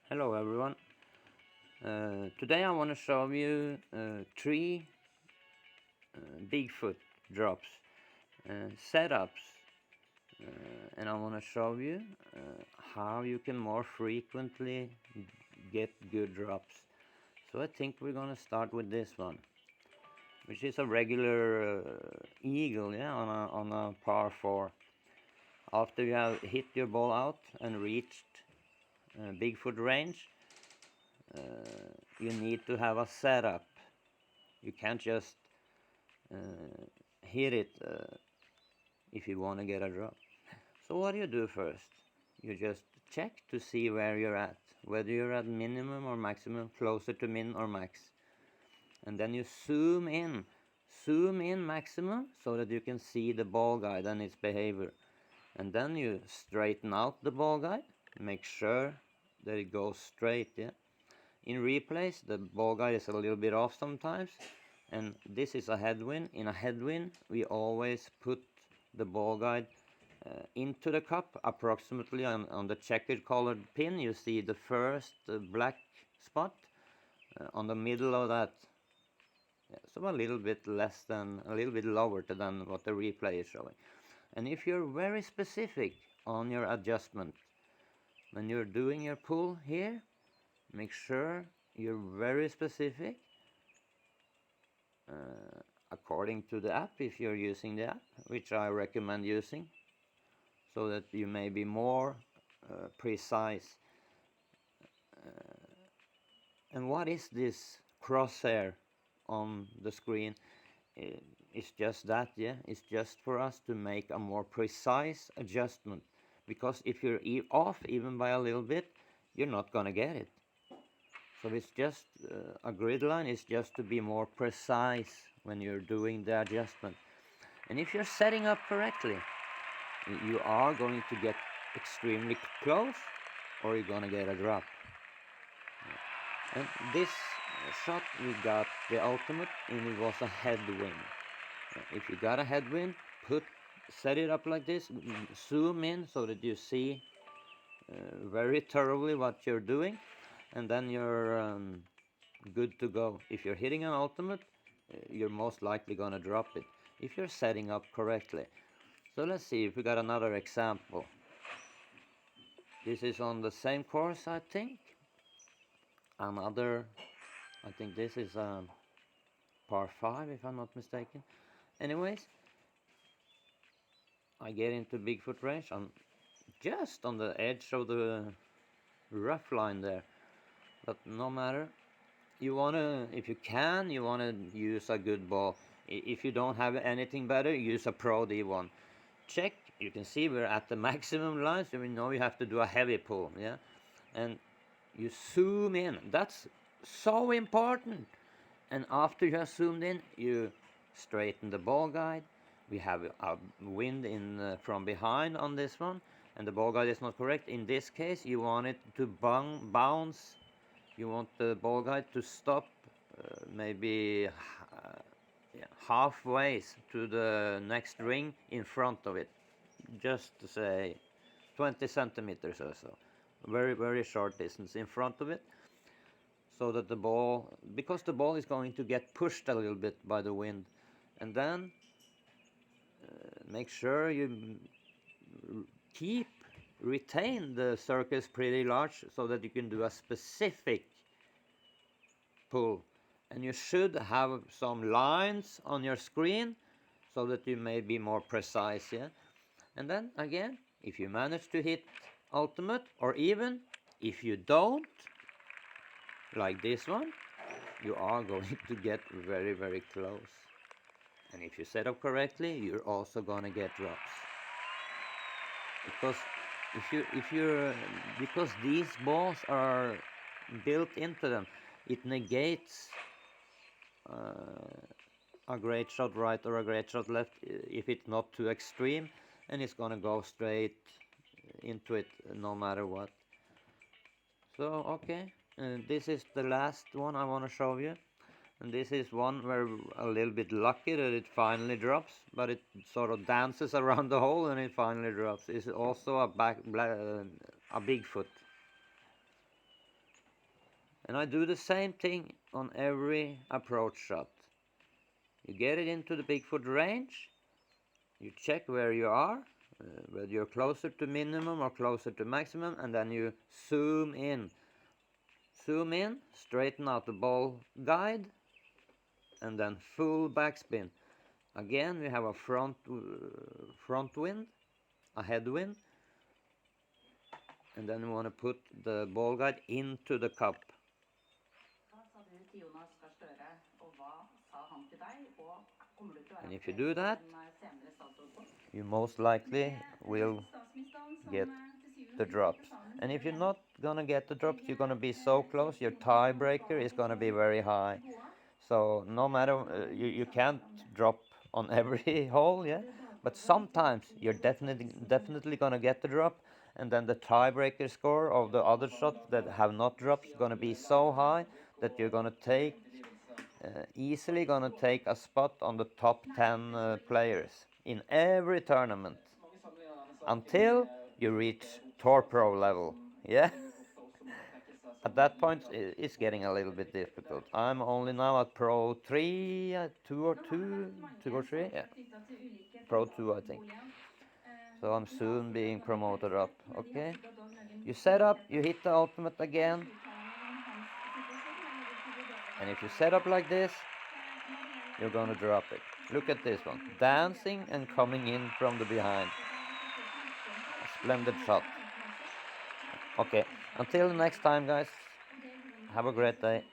Hello everyone. Today I want to show you three Bigfoot drops setups, and I want to show you how you can more frequently get good drops. So I think we're gonna start with this one, which is a regular eagle, yeah, on a par four. After you have hit your ball out and reached Bigfoot range, you need to have a setup. You can't just hit it if you want to get a drop. So what do you do first? You just check to see where you're at, whether you're at minimum or maximum, closer to min or max. And then you zoom in maximum so that you can see the ball guide and its behavior. And then you straighten out the ball guide, make sure that it goes straight, yeah. In replays, the ball guide is a little bit off sometimes, and this is a headwind. In a headwind, we always put the ball guide into the cup, approximately on the checkered colored pin. You see the first black spot on the middle of that. Yeah, so a little bit lower than what the replay is showing. And if you're very specific on your adjustment, when you're doing your pull here, make sure you're very specific according to the app, if you're using the app, which I recommend using, so that you may be more precise. And what is this crosshair on the screen? It's just that, yeah, it's just for us to make a more precise adjustment, because if you're off even by a little bit, you're not gonna get it. So it's just a grid line is just to be more precise when you're doing the adjustment. And if you're setting up correctly, you are going to get extremely close, or you're gonna get a drop. And this shot we got the ultimate, and it was a headwind. If you got a headwind, set it up like this, zoom in so that you see very thoroughly what you're doing, and then you're good to go. If you're hitting an ultimate, you're most likely gonna drop it if you're setting up correctly. So let's see if we got another example. This is on the same course, I think. I think this is par 5 if I'm not mistaken. Anyways, I get into Bigfoot range. I'm just on the edge of the rough line there, but no matter. If you can, you wanna use a good ball. If you don't have anything better, use a Pro D1. Check. You can see we're at the maximum line, so we know you have to do a heavy pull, yeah. And you zoom in. That's so important. And after you have zoomed in, you straighten the ball guide. We have a wind in from behind on this one, and the ball guide is not correct. In this case, you want it to bounce. You want the ball guide to stop maybe yeah, halfway to the next ring in front of it, just to say 20 centimeters or so, very short distance in front of it, so that because the ball is going to get pushed a little bit by the wind. And then make sure you keep retain the circles pretty large so that you can do a specific pull. And you should have some lines on your screen so that you may be more precise, yeah. And then again, if you manage to hit ultimate, or even if you don't, like this one, you are going to get very close. And if you set up correctly, you're also gonna get drops. Because because these balls are built into them, it negates a great shot right or a great shot left if it's not too extreme, and it's gonna go straight into it no matter what. So okay, this is the last one I want to show you, and this is one where a little bit lucky that it finally drops, but it sort of dances around the hole and it finally drops. It's also a Bigfoot. And I do the same thing on every approach shot. You get it into the Bigfoot range, you check where you are, whether you're closer to minimum or closer to maximum, and then you zoom in. Zoom in, straighten out the ball guide, and then full backspin. Again, we have a front wind, a headwind, and then we want to put the ball guide into the cup. And if you do that, you most likely will get the drops. And if you're not gonna get the drops, you're gonna be so close, your tiebreaker is gonna be very high. So no matter, you can't drop on every hole, yeah, but sometimes you're definitely gonna get the drop, and then the tiebreaker score of the other shots that have not dropped is gonna be so high that you're gonna take easily gonna take a spot on the top 10 players in every tournament until you reach Tour Pro level. Yeah. At that point, it's getting a little bit difficult. I'm only now at Pro 3, 2 or 3, yeah. Pro 2, I think. So I'm soon being promoted up, okay? You set up, you hit the ultimate again. And if you set up like this, you're gonna drop it. Look at this one, dancing and coming in from the behind. A splendid shot. Okay, until the next time, guys, have a great day.